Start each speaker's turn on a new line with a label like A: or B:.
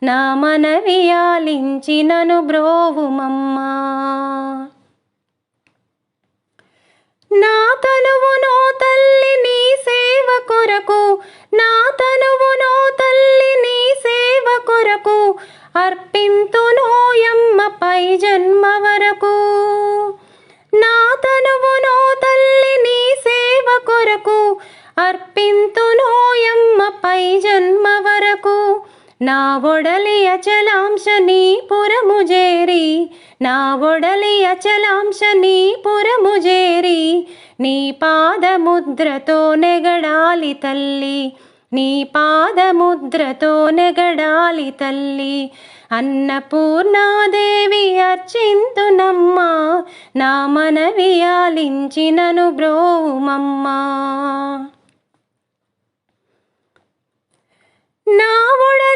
A: నా మనవి ఆలించి నను బ్రోవుమమ్మా. నా తనువునో తల్లి నీ సేవ కొరకు, నా తనువునో తల్లి నీ సేవ కొరకు అర్పింతునోయమ్మ పై జన్మ వరకు. నా తనువునో తల్లి నీ సేవ కొరకు అర్పింతునోయమ్మ పై జన్మ వరకు. నా ఒడలి అచలాంశ నీ పురము చేరి, నా ఒడలి అచలాంశ నీ పురము చేరి నీ పాదముద్రతో నెగడాలి తల్లి, నీ పాదముద్రతో నెగడాలి తల్లి. అన్నపూర్ణాదేవి అర్చింతునమ్మా, నా మనవి ఆలించి నను బ్రోవుమమ్మా. నా